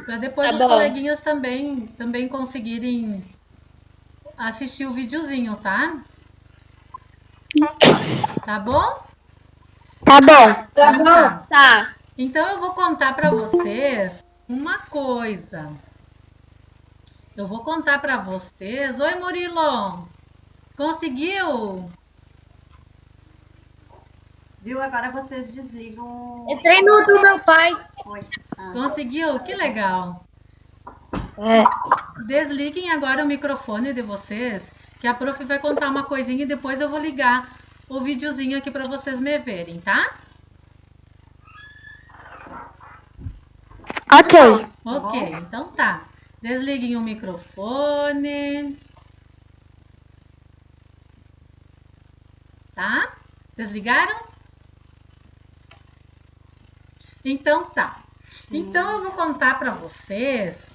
Para depois Tá os bom. coleguinhas também conseguirem assistir o videozinho, tá? Tá bom? Tá bom. Então tá. Tá. Então eu vou contar para vocês uma coisa. Eu vou contar para vocês. Oi, Murilo. Conseguiu? Viu? Agora vocês desligam. Entrei no do meu pai. Oi. Ah. Conseguiu? Que legal. É. Desliguem agora o microfone de vocês, que a prof vai contar uma coisinha e depois eu vou ligar o videozinho aqui para vocês me verem, tá? Ok. Ok, então tá. Desliguem o microfone. Tá? Desligaram? Então tá. Então eu vou contar para vocês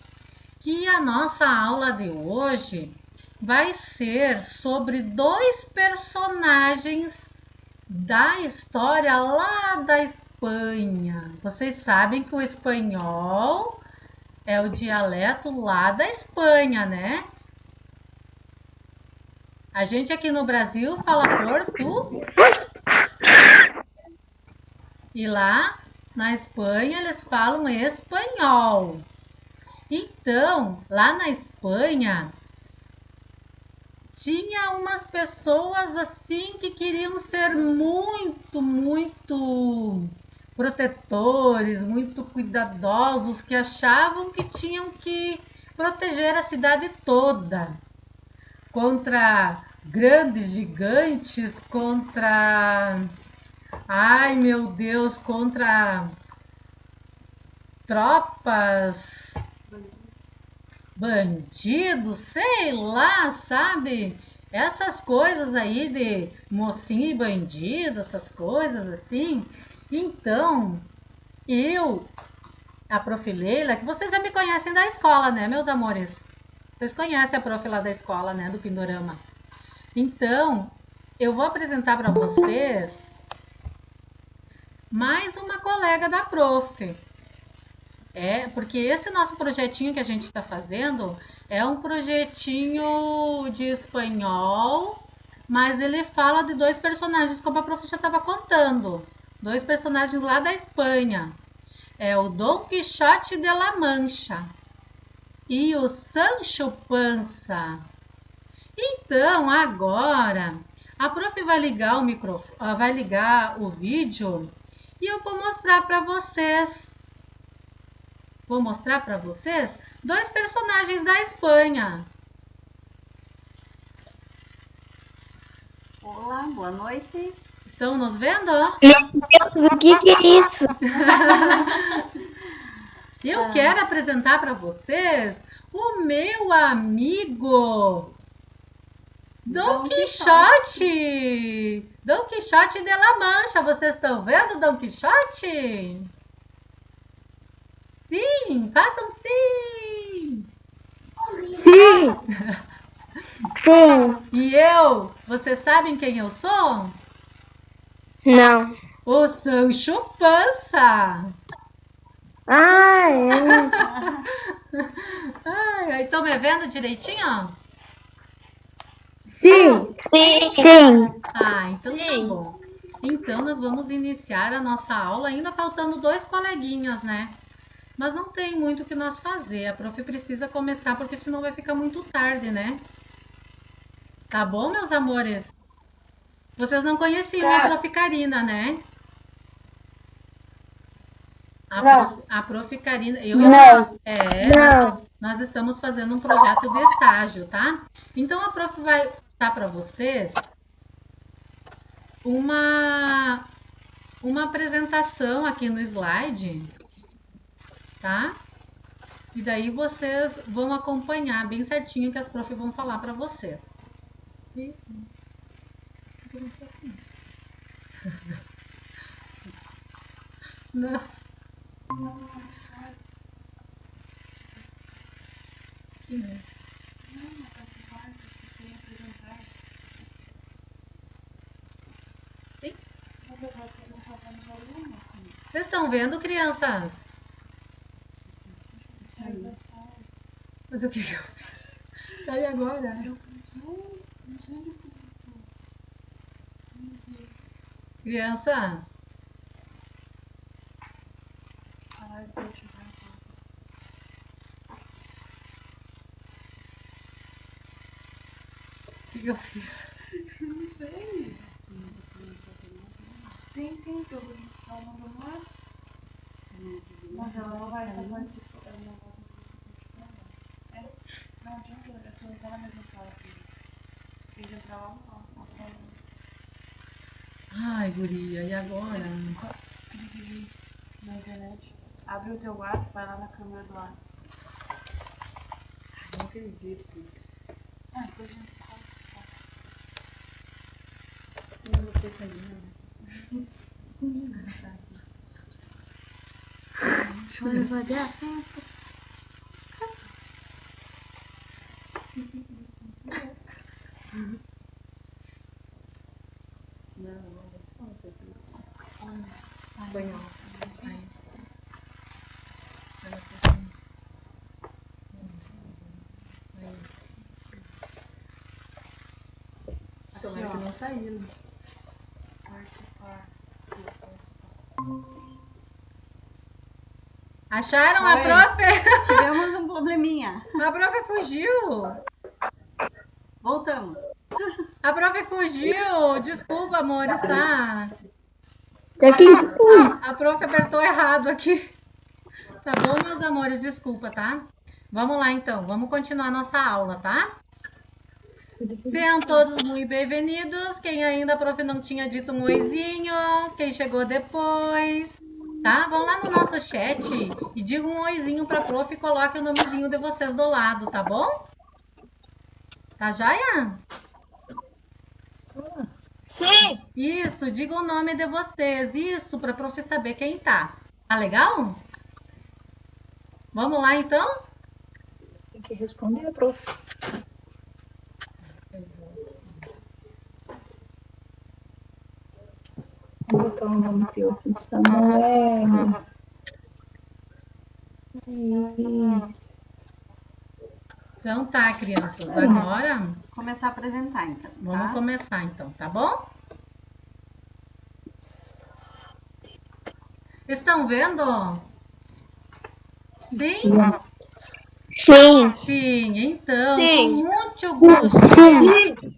que a nossa aula de hoje vai ser sobre dois personagens da história lá da Espanha. Vocês sabem que o espanhol é o dialeto lá da Espanha, né? A gente aqui no Brasil fala português. E lá na Espanha eles falam espanhol. Então, lá na Espanha, tinha umas pessoas assim que queriam ser muito protetores, muito cuidadosos, que achavam que tinham que proteger a cidade toda contra grandes gigantes, ai meu Deus, contra tropas, bandidos, sei lá, sabe? Essas coisas aí de mocinho e bandido, essas coisas assim. Então, a Prof. Leila, que vocês já me conhecem da escola, né, meus amores? Vocês conhecem a Prof. lá da escola, né, do Pindorama. Então, eu vou apresentar para vocês mais uma colega da Prof. Porque esse nosso projetinho que a gente está fazendo é um projetinho de espanhol, mas ele fala de dois personagens, como a prof já estava contando. Dois personagens lá da Espanha. É o Dom Quixote de la Mancha e o Sancho Panza. Então, agora, a prof vai ligar o microfone, vai ligar o vídeo e eu vou mostrar para vocês. Vou mostrar para vocês dois personagens da Espanha. Olá, boa noite. Estão nos vendo? Meu Deus, o que é isso? Eu quero apresentar para vocês o meu amigo Dom Quixote. Dom Quixote de la Mancha. Vocês estão vendo Dom Quixote? Sim, façam sim. Sim. Sim. E vocês sabem quem eu sou? Não. O Sancho Panza. Ah, é. Ai, estão me vendo direitinho? Sim. Sim. Sim. Ah, então tá Sim. bom. Então nós vamos iniciar a nossa aula, ainda faltando dois coleguinhas, né? Mas não tem muito o que nós fazer. A prof precisa começar, porque senão vai ficar muito tarde, né? Tá bom, meus amores? Vocês não conheciam a prof Karina, né? A prof Karina... Não. Não. Nós estamos fazendo um projeto de estágio, tá? Então a prof vai dar para vocês uma apresentação aqui no slide, tá? E daí vocês vão acompanhar bem certinho o que as prof vão falar para vocês. Isso. Não. Sim? Vocês estão vendo, crianças? Mas o que eu fiz? Tá, e agora? Não sei onde tu botou. Crianças, Ai, deixa eu ver. o que eu fiz? Eu não sei. Sim, que eu ela mandou no WhatsApp. Mas ela não vai estar participando. Ela não vai conseguir participar. É, não adianta, eu tô entrando na mesma sala que ele. Tem que entrar lá no Ai, guria, e agora? na internet. Abre o teu WhatsApp, vai lá na câmera do WhatsApp. Não acredito nisso. Ah, depois a gente fala. Eu não sei fazer. Olha, vai dar. Espanhol. Aí. Tomara que não saíram. Participar. Acharam a Oi. prof? Tivemos um probleminha. A prof fugiu. Voltamos. A prof fugiu. Desculpa, amores, tá? Tá aqui. A prof apertou errado aqui. Tá bom, meus amores? Desculpa, tá? Vamos lá, então. Vamos continuar nossa aula, tá? Sejam todos muito bem-vindos. Quem ainda a prof não tinha dito um oizinho, quem chegou depois, tá? Vão lá no nosso chat e digam um oizinho pra prof e coloque o nomezinho de vocês do lado, tá bom? Tá joia? Sim. Isso, diga o nome de vocês. Isso, pra prof saber quem tá. Tá legal? Vamos lá, então? Tem que responder, prof. Vou botar o nome teu aqui, Samuel. Então tá, crianças. Agora Começar a apresentar, então. vamos Tá? começar, então, tá bom? Estão vendo? Sim? Sim. Sim, então, Sim. com muito gosto. Sim.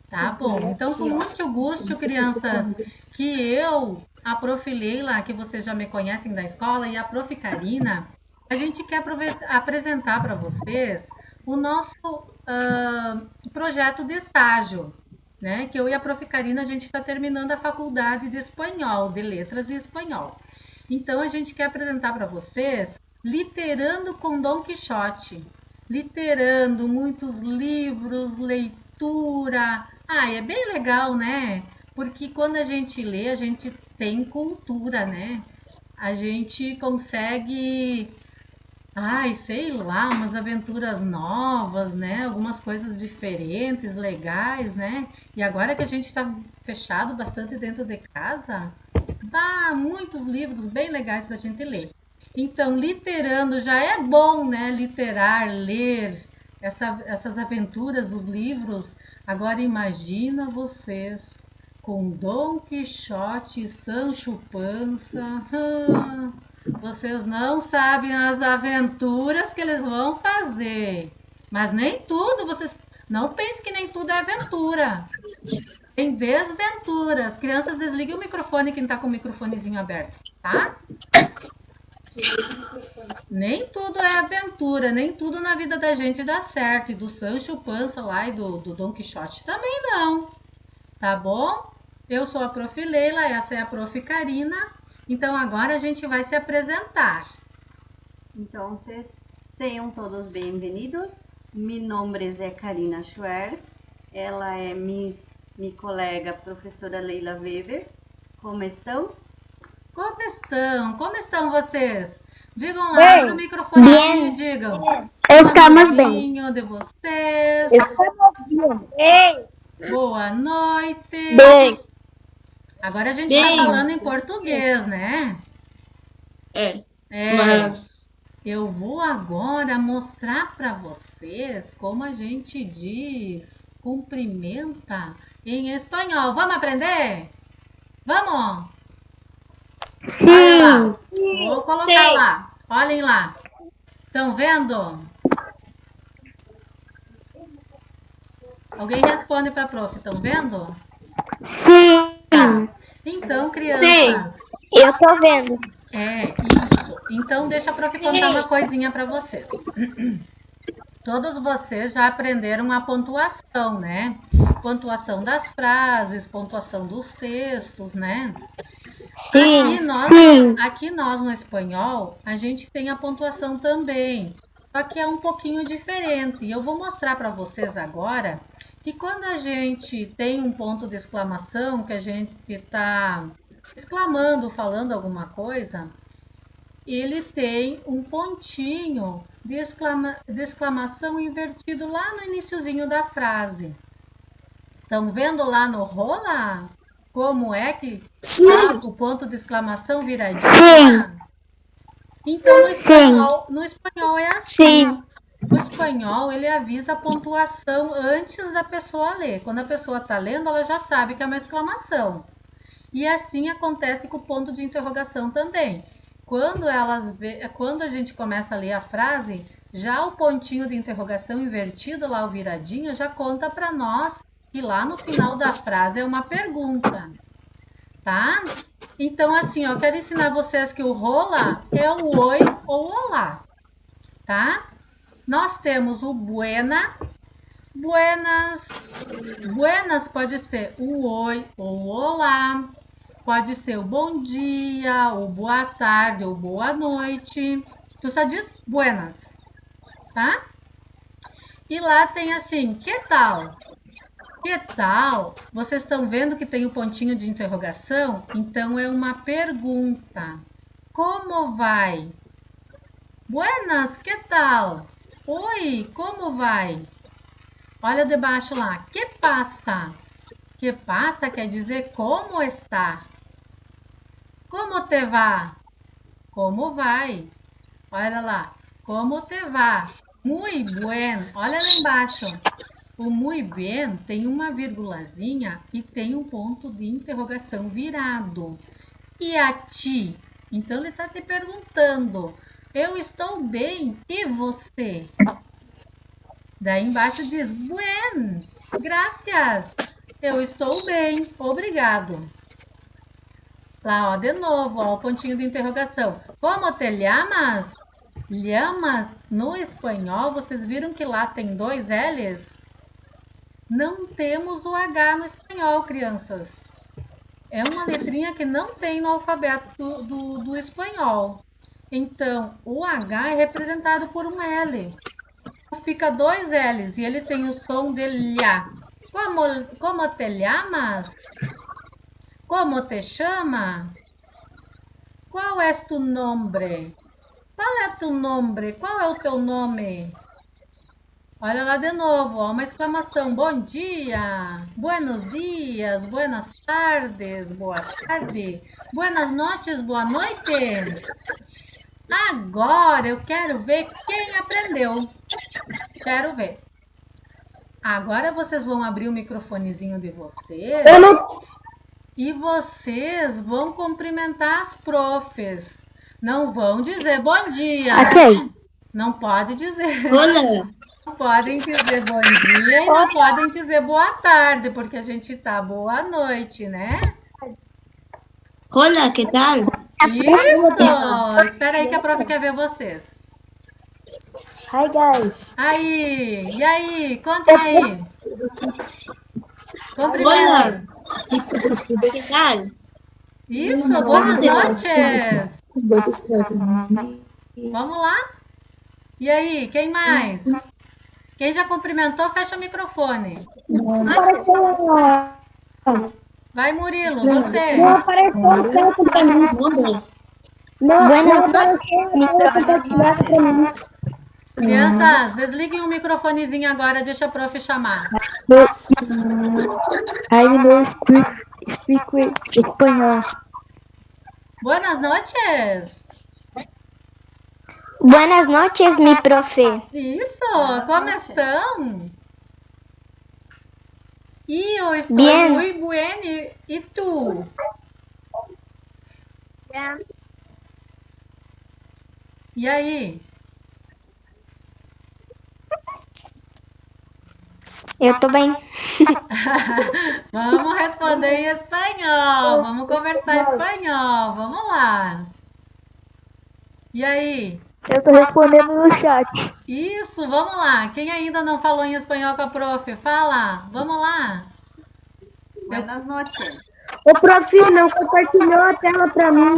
Tá bom, então com muito gosto, crianças, que eu, a prof. Leila, que vocês já me conhecem da escola, e a prof. Karina, a gente quer apresentar para vocês o nosso projeto de estágio, né? Que eu e a prof. Karina, a gente está terminando a faculdade de espanhol, de letras e espanhol. Então, a gente quer apresentar para vocês Literando com Dom Quixote. Literando muitos livros, leitura. Ah, é bem legal, né? Porque quando a gente lê, a gente tem cultura, né? A gente consegue, ai, sei lá, umas aventuras novas, né? Algumas coisas diferentes, legais, né? E agora que a gente está fechado bastante dentro de casa, dá muitos livros bem legais para a gente ler. Então, literando já é bom, né? Literar, ler essas aventuras dos livros. Agora imagina vocês com Dom Quixote e Sancho Panza. Vocês não sabem as aventuras que eles vão fazer. Mas nem tudo, vocês não pensem que nem tudo é aventura. Tem desventuras. Crianças, desliguem o microfone quem está com o microfonezinho aberto, tá? Nem tudo é aventura, nem tudo na vida da gente dá certo. E do Sancho Panza lá e do Dom Quixote também não. Tá bom? Eu sou a prof. Leila, essa é a prof. Karina. Então agora a gente vai se apresentar. Então, sejam todos bem-vindos. Meu nome é Karina Schwerz. Ela é minha colega professora Leila Weber. Como estão? Como estão? Como estão vocês? Digam lá Bem, no microfone bem. e digam. Estamos bem. Nomezinho de vocês. Estamos bem. Boa noite. Bem. Agora a gente tá falando em português, né? É, É. mas eu vou agora mostrar para vocês como a gente diz cumprimenta em espanhol. Vamos aprender? Vamos? Olha lá. Sim. Vou colocar Sim. lá. Olhem lá. Estão vendo? Alguém responde para a prof. Estão vendo? Sim. Tá. Então, crianças. Sim. Eu tô vendo. É, isso. Então, deixa a prof contar uma coisinha para vocês. Todos vocês já aprenderam a pontuação, né? Pontuação das frases, pontuação dos textos, né? Sim. Aqui nós no espanhol, a gente tem a pontuação também, só que é um pouquinho diferente. E eu vou mostrar para vocês agora que quando a gente tem um ponto de exclamação, que a gente está exclamando, falando alguma coisa, ele tem um pontinho de exclamação invertido lá no iniciozinho da frase. Estão vendo lá no rola como é que tá o ponto de exclamação viradinho? Sim. Então no espanhol é assim. Sim. No espanhol ele avisa a pontuação antes da pessoa ler. Quando a pessoa está lendo, ela já sabe que é uma exclamação. E assim acontece com o ponto de interrogação também. Quando a gente começa a ler a frase, já o pontinho de interrogação invertido, lá o viradinho, já conta para nós que lá no final da frase é uma pergunta, tá? Então, assim, eu quero ensinar vocês que o rola é o oi ou olá, tá? Nós temos o buena, buenas. Buenas pode ser o oi ou o olá. Pode ser o bom dia, o boa tarde, ou boa noite. Tu só diz buenas, tá? E lá tem assim, que tal? Que tal? Vocês estão vendo que tem o pontinho de interrogação? Então é uma pergunta. Como vai? Buenas, que tal? Oi, como vai? Olha debaixo lá. Que passa? Que passa quer dizer como está. Como te va? Como vai? Olha lá. Como te va? Muy buen. Olha lá embaixo. O muy bien tem uma virgulazinha e tem um ponto de interrogação virado. E a ti? Então ele está te perguntando. Eu estou bem. E você? Daí embaixo diz, buen. Gracias. Eu estou bem. Obrigado. Lá, ó, de novo, ó, o pontinho de interrogação. Como te llamas? Llamas, no espanhol, vocês viram que lá tem 2 L's? Não temos o H no espanhol, crianças. É uma letrinha que não tem no alfabeto do espanhol. Então, o H é representado por um L. Fica 2 L's e ele tem o som de lha. Como te llamas? Como te chama? Qual é tu nombre? Qual é tu nombre? Qual é o teu nome? Olha lá de novo, ó, uma exclamação. Bom dia, buenos dias, buenas tardes, boa tarde, buenas noches, boa noite. Agora eu quero ver quem aprendeu. Quero ver. Agora vocês vão abrir o microfonezinho de vocês. Eu não... E vocês vão cumprimentar as profs. Não vão dizer bom dia. Ok. Não pode dizer. Olá. Não podem dizer bom dia e não podem dizer boa tarde, porque a gente tá boa noite, né? Olá, que tal? Isso! Espera aí que a prof quer ver vocês. Hi, guys. Aí, e aí? Contem aí. Olá. Cumprimenta. Que tal? Isso, boas noites. Vamos lá? E aí, quem mais? Quem já cumprimentou, fecha o microfone. Vai, Murilo, você. Não apareceu o campo pra mim. Não apareceu o campo pra mim. Crianças, desliguem o microfonezinho agora, deixa a prof chamar. I know speak espanhol. Buenas noches. Buenas noches, mi profe. Isso, Boa como noite. estão? E eu estou Bien. muy bien. E tu? E aí? Eu tô bem. Vamos responder em espanhol. Vamos conversar em espanhol. Vamos lá. E aí? Eu tô respondendo no chat. Isso, vamos lá. Quem ainda não falou em espanhol com a prof, fala. Vamos lá. Buenas noches. Ô, prof, não compartilhou a tela pra mim.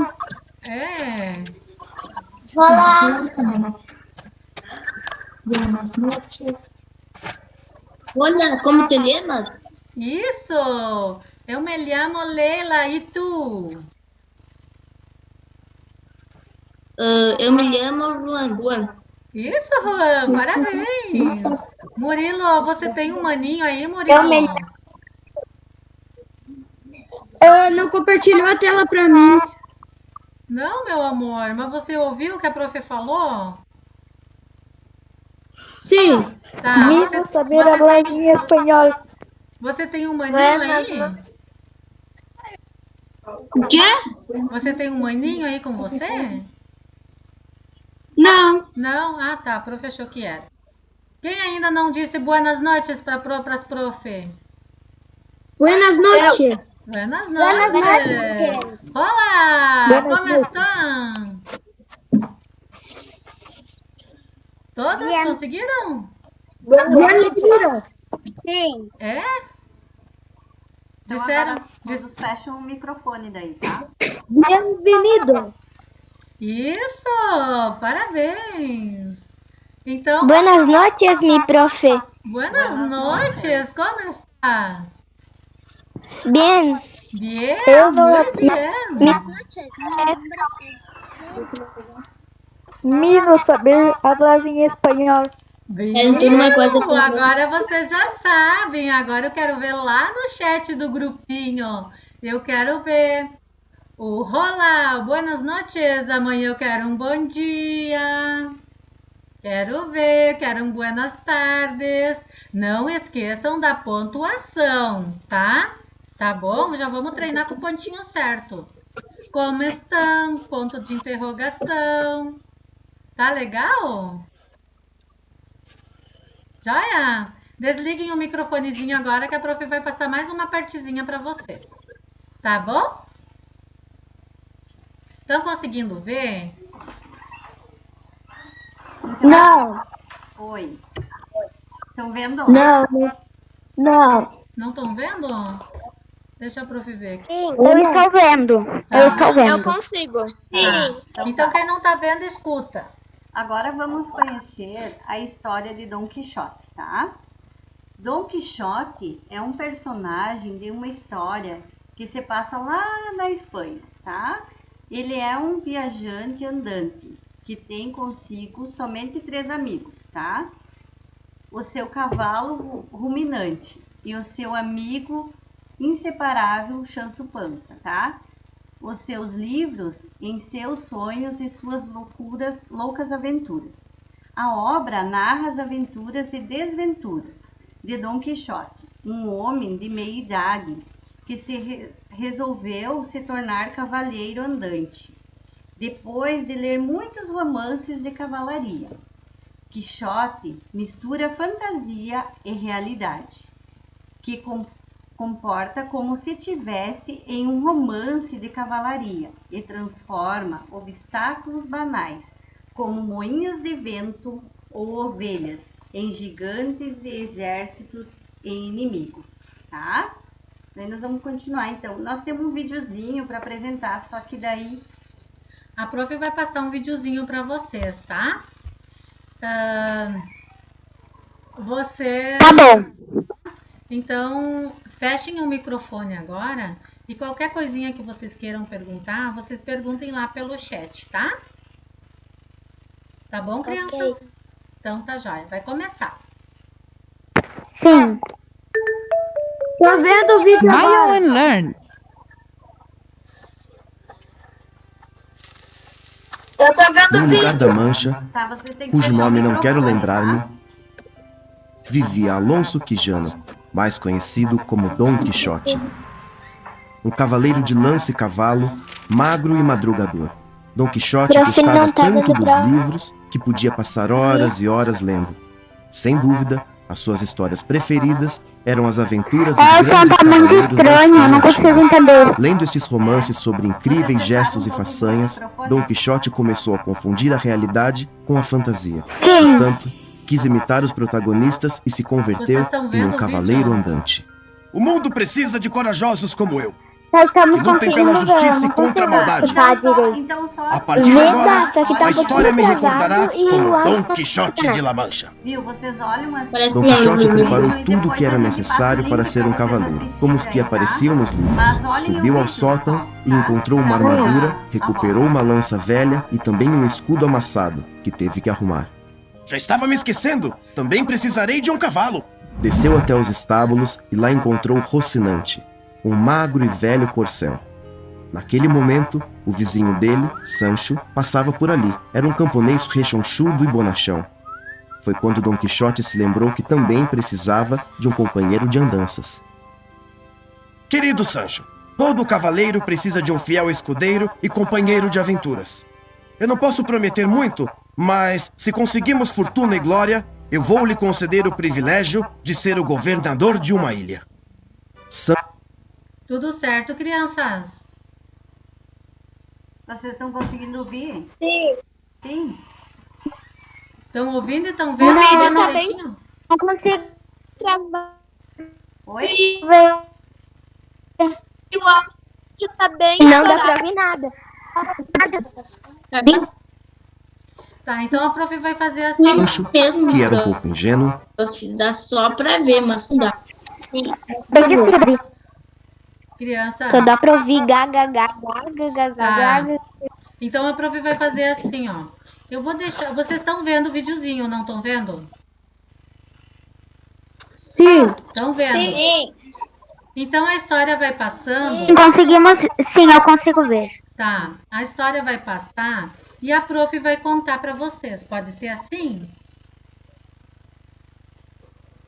É. Buenas noches. Hola, como te llamas? Isso. Eu me llamo Leila. E tu? Eu me chamo Juan. Isso, Juan. Parabéns. Murilo, você tem um maninho aí, Murilo? Não compartilhou a tela pra mim. Não, meu amor, mas você ouviu o que a prof falou? Sim. Tá, Menino saber hablar em espanhol. você tem um maninho aí? O quê? Você tem um maninho aí com você? Não. Não? Ah, tá, a prof achou que era. Quem ainda não disse buenas noches para as prof? Buenas noches. Buenas noches. Olá, Buenas como noches. estão? Todos conseguiram? Sim. É? Então Disseram, agora todos fecham o microfone daí, tá? Bem-vindo. Isso, parabéns. Então, Buenas noches, mi profe. buenas Buenas noches, como está? Bien. Bien, Eu não- muy bien. Menino saber hablar em espanhol. Viu? Agora vocês já sabem. Agora eu quero ver lá no chat do grupinho. Eu quero ver. O Olá, buenas noches. Amanhã eu quero um bom dia. Quero ver, quero um buenas tardes. Não esqueçam da pontuação, tá? Tá bom? Já vamos treinar com o pontinho certo. Como estão? Ponto de interrogação. Tá legal? Joia? Desliguem o microfonezinho agora que a prof vai passar mais uma partezinha para vocês. Tá bom? Estão conseguindo ver? Então, Não. oi. Estão vendo? Não. Não. Não estão vendo? Deixa a prof ver aqui. Eu estou vendo. Tá. Eu estou vendo. consigo. Tá. Então quem não tá vendo, escuta. Agora vamos conhecer a história de Dom Quixote, tá? Dom Quixote é um personagem de uma história que se passa lá na Espanha, tá? Ele é um viajante andante que tem consigo somente 3 amigos, tá? O seu cavalo ruminante e o seu amigo inseparável Chanso Pança, tá? Os seus livros em seus sonhos e suas loucas aventuras. A obra narra as aventuras e desventuras de Dom Quixote, um homem de meia idade que resolveu se tornar cavaleiro andante, depois de ler muitos romances de cavalaria. Quixote mistura fantasia e realidade, que comporta como se tivesse em um romance de cavalaria e transforma obstáculos banais, como moinhos de vento ou ovelhas, em gigantes e exércitos em inimigos, tá? Daí nós vamos continuar, então. Nós temos um videozinho para apresentar, só que daí... A prof vai passar um videozinho para vocês, tá? Tá bom. Então, fechem o microfone agora e qualquer coisinha que vocês queiram perguntar, vocês perguntem lá pelo chat, tá? Tá bom, crianças? Então tá jóia. Vai começar. Sim. Tô vendo o vídeo Smile agora. and learn. Eu tô vendo No lugar da mancha, Tá, vocês têm que cujo fechar o nome não quero microfone, lembrar-me, tá? vivia Alonso Quijano, mais conhecido como Dom Quixote. Um cavaleiro de lança e cavalo, magro e madrugador. Dom Quixote Prof, gostava não tá tanto dando dos pra livros que podia passar horas e horas lendo. Sem dúvida, as suas histórias preferidas eram as aventuras dos o som grandes tá muito cavaleiros da estranho, eu não Espanha consigo antiga. entender. Lendo estes romances sobre incríveis Vocês gestos e fecharam todos os façanhas, microfones? Dom Quixote começou a confundir a realidade com a fantasia. Sim. Portanto, quis imitar os protagonistas e se converteu Vocês estão em vendo um o cavaleiro vídeo? andante. O mundo precisa de corajosos como eu. Nós estamos Que lutem pela conseguindo ver, eu justiça não e contra a consigo maldade. escutar direito. Então só A assim, partir de Vê, agora, só que tá a um história me pouquinho recordará travado e como o áudio Dom tá Quixote de funcionando. La Mancha. viu? Vocês olham assim. Parece Dom que é Quixote um preparou vídeo e tudo o depois que a era gente necessário passa o para link ser um pra vocês cavaleiro, como os que assistirem, apareciam nos Mas livros. olhem Subiu o ao vídeo sótão só, e tá? encontrou uma Tá bom? armadura, A recuperou voz. uma lança velha e também um escudo amassado, que teve que arrumar. Já estava me esquecendo! Também precisarei de um cavalo! Desceu até os estábulos e lá encontrou Rocinante, um magro e velho corcel. Naquele momento, o vizinho dele, Sancho, passava por ali. Era um camponês rechonchudo e bonachão. Foi quando Dom Quixote se lembrou que também precisava de um companheiro de andanças. Querido Sancho, todo cavaleiro precisa de um fiel escudeiro e companheiro de aventuras. Eu não posso prometer muito, mas se conseguirmos fortuna e glória, eu vou lhe conceder o privilégio de ser o governador de uma ilha. Tudo certo, crianças? Vocês estão conseguindo ouvir? Sim. Sim? Estão ouvindo e estão vendo? Não, tudo eu não direitinho? Não consigo Oi? ver. O áudio tá bem Não dá estourado. pra ouvir nada. Tá, então a prof vai fazer assim. Sancho, mesmo, que era um pouco ingênuo, dá só pra ver, mas não dá. Sim. Bem difícil. Criança. Só dá pra ouvir gaga, gaga, gaga, gaga, Tá. gaga. Então a prof vai fazer assim, ó. Eu vou deixar. Vocês estão vendo o videozinho, não estão vendo? Sim. Estão vendo? Sim. Então a história vai passando. Conseguimos. Sim, eu consigo ver. Tá. A história vai passar e a prof vai contar para vocês. Pode ser assim?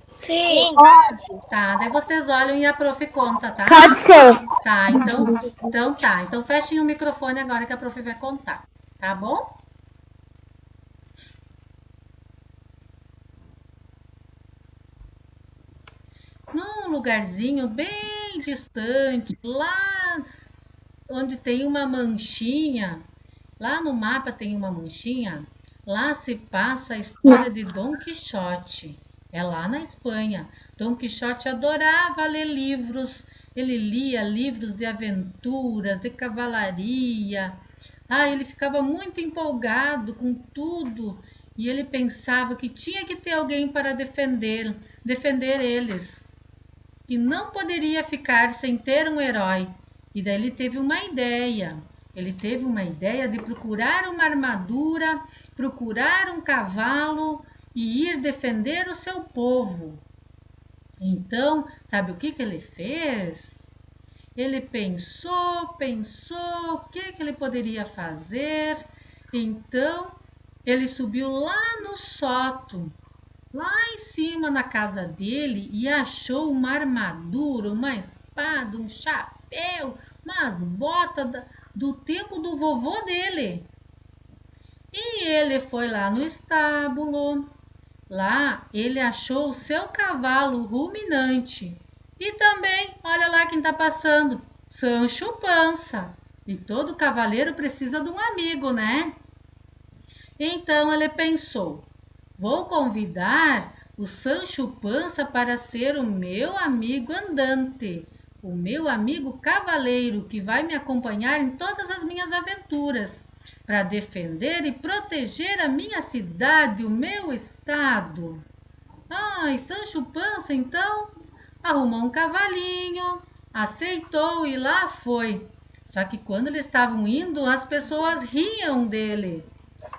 Sim. Tá. Daí vocês olham e a prof conta, tá? Pode ser. Tá. Então tá. Então fechem o microfone agora que a prof vai contar. Tá bom? Num lugarzinho bem distante, lá onde tem uma manchinha, lá no mapa tem uma manchinha, lá se passa a história de Dom Quixote. É lá na Espanha. Dom Quixote adorava ler livros. Ele lia livros de aventuras, de cavalaria. Ele ficava muito empolgado com tudo e ele pensava que tinha que ter alguém para defender eles. E não poderia ficar sem ter um herói. E daí ele teve uma ideia. Ele teve uma ideia de procurar uma armadura, procurar um cavalo e ir defender o seu povo. Então, sabe o que ele fez? Ele pensou o que ele poderia fazer. Então, ele subiu lá no sótão, lá em cima na casa dele, e achou uma armadura, uma espada, um chapéu, umas botas do tempo do vovô dele. E ele foi lá no estábulo. Lá ele achou o seu cavalo ruminante. E também, olha lá quem está passando, Sancho Pança. E todo cavaleiro precisa de um amigo, né? Então ele pensou: vou convidar o Sancho Pança para ser o meu amigo andante, o meu amigo cavaleiro que vai me acompanhar em todas as minhas aventuras, para defender e proteger a minha cidade, o meu estado. E Sancho Pança então arrumou um cavalinho, aceitou e lá foi. Só que quando eles estavam indo, as pessoas riam dele.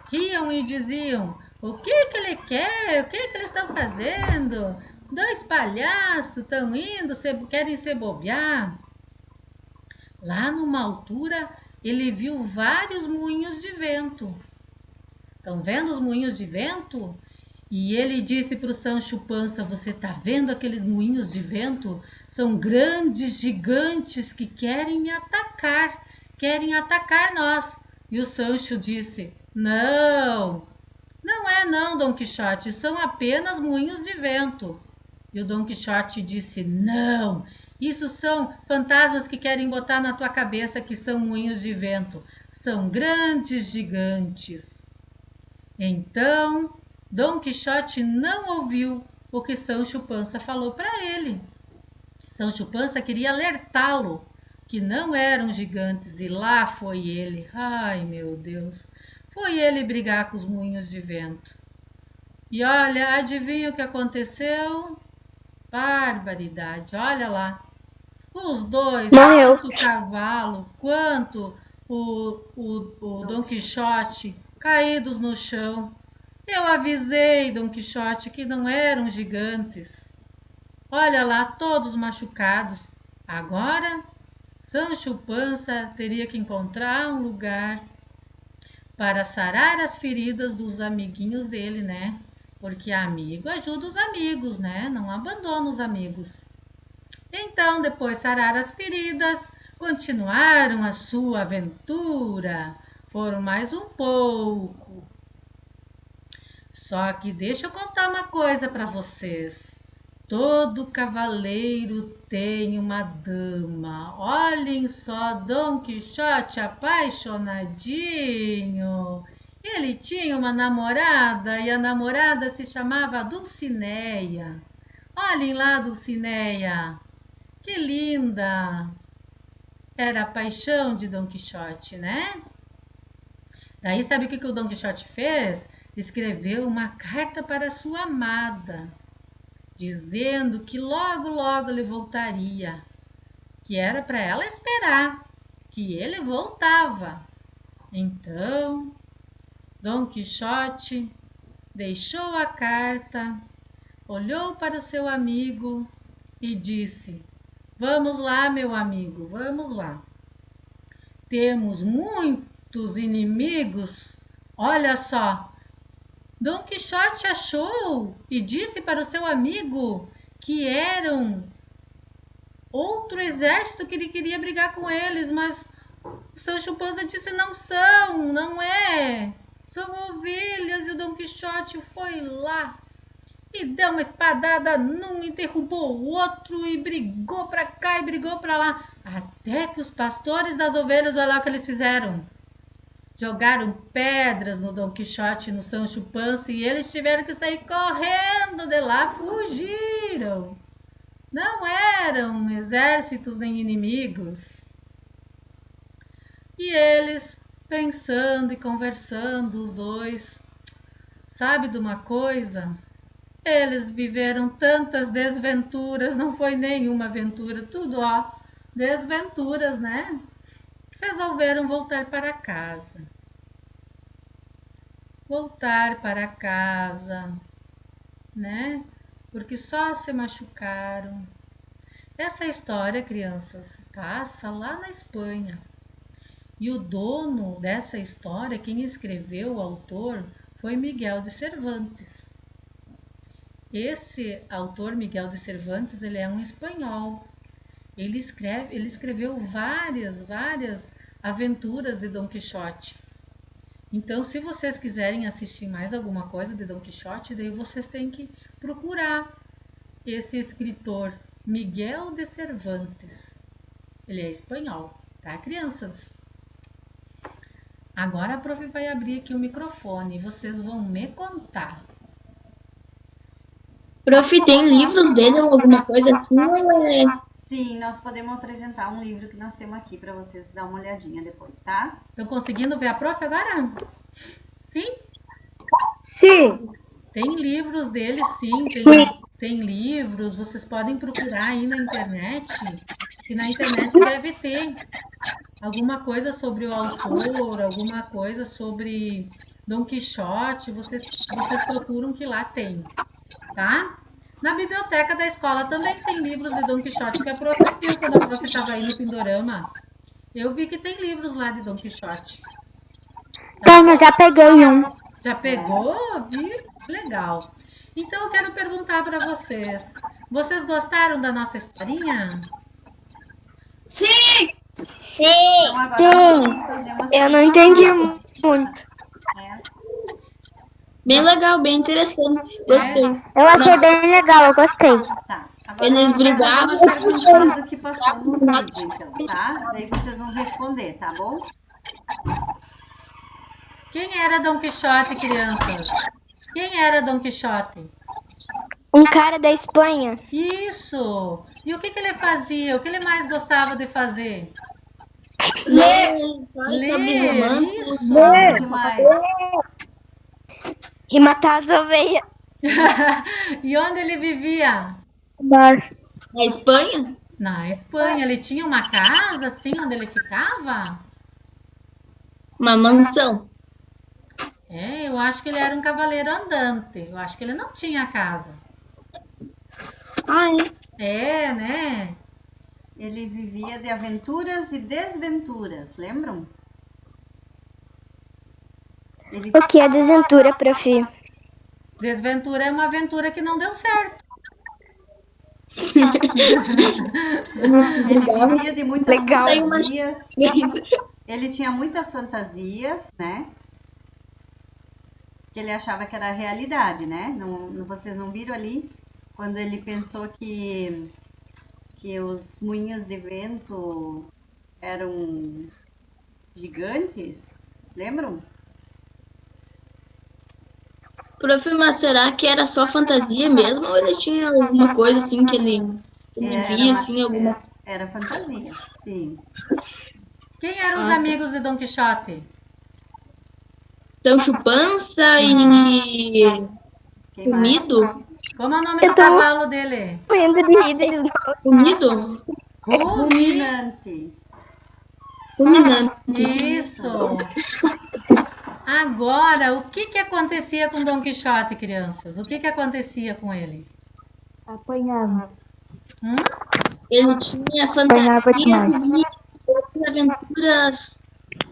Riam e diziam: o que ele quer? O que eles estão fazendo? Dois palhaços estão indo, querem se bobear. Lá numa altura, ele viu vários moinhos de vento. Estão vendo os moinhos de vento? E ele disse para o Sancho Panza: você está vendo aqueles moinhos de vento? São grandes gigantes que querem atacar nós. E o Sancho disse: não é não, Dom Quixote, são apenas moinhos de vento. E o Dom Quixote disse: não, isso são fantasmas que querem botar na tua cabeça que são moinhos de vento. São grandes gigantes. Então, Dom Quixote não ouviu o que Sancho Panza falou para ele. Sancho Panza queria alertá-lo que não eram gigantes, e lá foi ele. Ai, meu Deus! Foi ele brigar com os moinhos de vento. E olha, adivinha o que aconteceu? Barbaridade, olha lá. Os dois, Morreu. tanto o cavalo quanto o Dom Quixote, caídos no chão. Eu avisei, Dom Quixote, que não eram gigantes. Olha lá, todos machucados. Agora, Sancho Panza teria que encontrar um lugar para sarar as feridas dos amiguinhos dele, né? Porque amigo ajuda os amigos, né? Não abandona os amigos. Então, depois de sarar as feridas, continuaram a sua aventura. Foram mais um pouco. Só que deixa eu contar uma coisa para vocês. Todo cavaleiro tem uma dama. Olhem só, Dom Quixote apaixonadinho. Ele tinha uma namorada e a namorada se chamava Dulcineia. Olhem lá, Dulcineia. Que linda! Era a paixão de Dom Quixote, né? Daí sabe o que o Dom Quixote fez? Escreveu uma carta para sua amada, dizendo que logo, logo ele voltaria, que era para ela esperar, que ele voltava. Então, Dom Quixote deixou a carta, olhou para o seu amigo e disse: vamos lá, meu amigo, vamos lá. Temos muitos inimigos. Olha só, Dom Quixote achou e disse para o seu amigo que eram outro exército que ele queria brigar com eles, mas o Sancho Panza disse: não são, não é. São ovelhas. E o Dom Quixote foi lá e deu uma espadada num, derrubou o outro e brigou para cá e brigou para lá. Até que os pastores das ovelhas, olha lá o que eles fizeram. Jogaram pedras no Dom Quixote e no Sancho Panza e eles tiveram que sair correndo de lá, fugiram. Não eram exércitos nem inimigos. E eles, pensando e conversando, os dois, sabe de uma coisa? Eles viveram tantas desventuras, não foi nenhuma aventura, tudo ó, desventuras, né? Resolveram voltar para casa. Voltar para casa, né? Porque só se machucaram. Essa história, crianças, passa lá na Espanha. E o dono dessa história, quem escreveu, o autor, foi Miguel de Cervantes. Esse autor, Miguel de Cervantes, ele é um espanhol. Ele escreveu várias aventuras de Dom Quixote. Então, se vocês quiserem assistir mais alguma coisa de Dom Quixote, daí vocês têm que procurar esse escritor, Miguel de Cervantes. Ele é espanhol, tá, crianças? Agora a prof vai abrir aqui o microfone e vocês vão me contar. Prof, tem livros dele ou alguma coisa assim? Ou é... Sim, nós podemos apresentar um livro que nós temos aqui para vocês dar uma olhadinha depois, tá? Estão conseguindo ver a prof agora? Sim? Sim. Tem livros dele, sim. Tem livros, vocês podem procurar aí na internet. E na internet deve ter alguma coisa sobre o autor, alguma coisa sobre Dom Quixote. Vocês procuram que lá tem, tá? Na biblioteca da escola também tem livros de Dom Quixote, que a prof viu quando a prof estava aí no Pindorama. Eu vi que tem livros lá de Dom Quixote. Tenho, já peguei um. Já pegou? Vi? Legal. Então eu quero perguntar para vocês. Vocês gostaram da nossa historinha? Sim! Então agora nós vamos fazer umas Eu não perguntas, entendi muito. né? Bem legal, bem interessante. Gostei. Eu achei bem legal, eu gostei. Tá. Agora Eles a gente vai fazer brigavam. umas perguntinhas do que passou no vídeo, então, tá? Daí vocês vão responder, tá bom? Quem era Dom Quixote, crianças? Quem era Dom Quixote? Um cara da Espanha. Isso! E o que ele fazia? O que ele mais gostava de fazer? Ler sobre Ler, romance. isso! O que mais? E matar as ovelhas. E onde ele vivia? Na Espanha? Na Espanha. Ele tinha uma casa, assim, onde ele ficava? Uma mansão. É, eu acho que ele era um cavaleiro andante. Eu acho que ele não tinha casa. Ah, É, né? Ele vivia de aventuras e desventuras, lembram? Ele O que é desventura, prof? Desventura é uma aventura que não deu certo. Ele vivia de muitas Legal. fantasias. Ele tinha muitas fantasias, né? Que ele achava que era a realidade, né? Vocês não viram ali quando ele pensou que os moinhos de vento eram gigantes? Lembram? Prof, mas será que era só fantasia mesmo? Ou ele tinha alguma coisa assim que ele via, assim, alguma... Era fantasia, sim. Quem eram os amigos de Dom Quixote? Sancho Pança e... Quem mais? Unido? Como é o nome do cavalo dele? Morrendo de rir deles não. Unido? Ruminante. Ruminante. Isso! Agora, o que acontecia com Dom Quixote, crianças? O que acontecia com ele? Apanhava. Ele tinha Apanhava fantasias demais. e via outras aventuras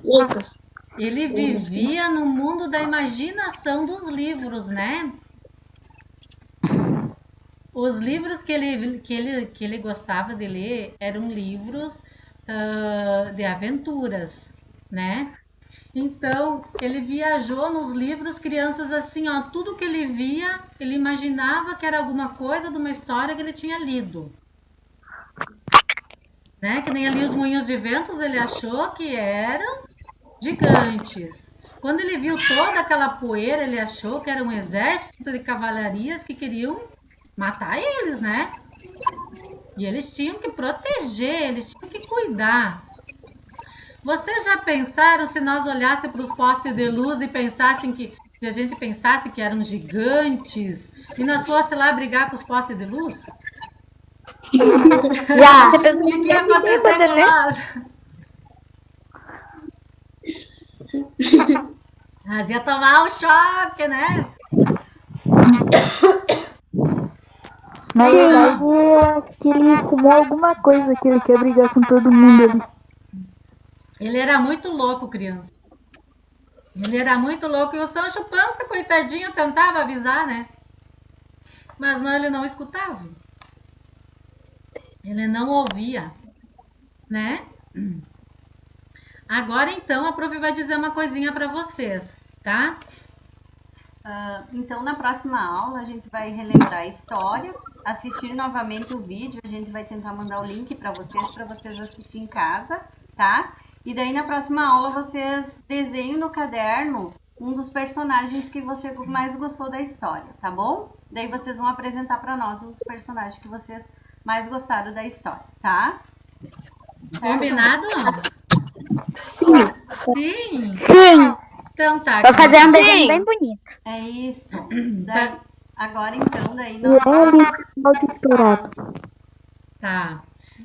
loucas. Ele vivia no mundo da imaginação dos livros, né? Os livros que ele gostava de ler eram livros de aventuras, né? Então, ele viajou nos livros, crianças, assim, ó, tudo que ele via, ele imaginava que era alguma coisa de uma história que ele tinha lido. Né? Que nem ali os moinhos de ventos, ele achou que eram gigantes. Quando ele viu toda aquela poeira, ele achou que era um exército de cavalarias que queriam matar eles, né? E eles tinham que proteger, eles tinham que cuidar. Vocês já pensaram se nós olhássemos para os postes de luz e pensassem que, se a gente pensasse que eram gigantes e nós fosse lá brigar com os postes de luz? Já. O que ia acontecer com nós? Nós ia tomar um choque, né? Na verdade, eu acho que ele fumou alguma coisa que ele quer brigar com todo mundo ali. Ele era muito louco, criança. Ele era muito louco e o Sancho Pança, coitadinho, tentava avisar, né? Mas não, ele não escutava. Ele não ouvia, né? Agora, então, a prof vai dizer uma coisinha para vocês, tá? Então, na próxima aula, a gente vai relembrar a história, assistir novamente o vídeo, a gente vai tentar mandar o link para vocês assistirem em casa, tá? E daí, na próxima aula, vocês desenhem no caderno um dos personagens que você mais gostou da história, tá bom? Daí, vocês vão apresentar para nós os personagens que vocês mais gostaram da história, tá? Combinado? Sim. Sim. Então tá. Vou fazer um crianças. desenho bem bonito. É isso. Daí, agora, então, daí nós... Tá.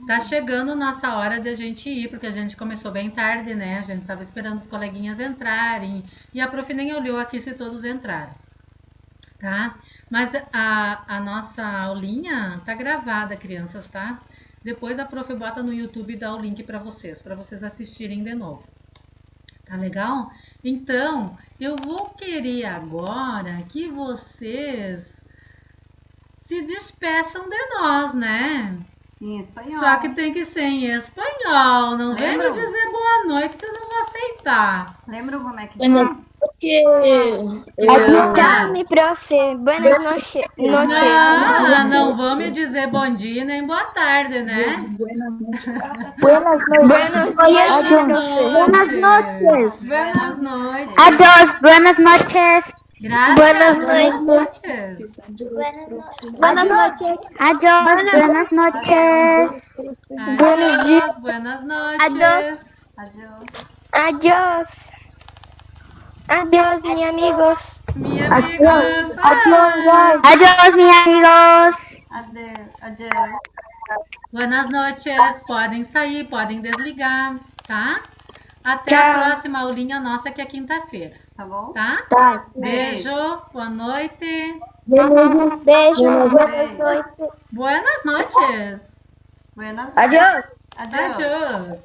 Tá chegando nossa hora de a gente ir, porque a gente começou bem tarde, né? A gente tava esperando os coleguinhas entrarem. E a prof nem olhou aqui se todos entraram. Tá? Mas a nossa aulinha tá gravada, crianças, tá? Depois a prof bota no YouTube e dá o link para vocês assistirem de novo. Tá legal? Então, eu vou querer agora que vocês se despeçam de nós, né? Em espanhol. Só que tem que ser em espanhol. Não vem me Lembra? dizer boa noite que eu não vou aceitar. Lembram como é que Buenas faz? Tchau, mi profe. Buenas noches. Não vão me dizer bom dia nem boa tarde, né? Buenas noches. Buenos dias, mi profe. Buenas noches. Buenas noches. Adiós. Buenas noches. Gracias. Buenas Buenas noches. Buenas noches. Adiós. Buenas noches. Adiós. Buenas noches. Adiós. Adiós. Adiós, mis amigos. Mi amigos. Adiós, mis amigos. Adiós. Buenas noches. Podem sair, podem desligar, tá? Até a Tchau. próxima aulinha nossa, que é quinta-feira, Tá bom? tá? Tá. Beijo. Boa noite. Beijo. Beijo. Buenas noches. Buenas Adiós. Adiós. Adiós.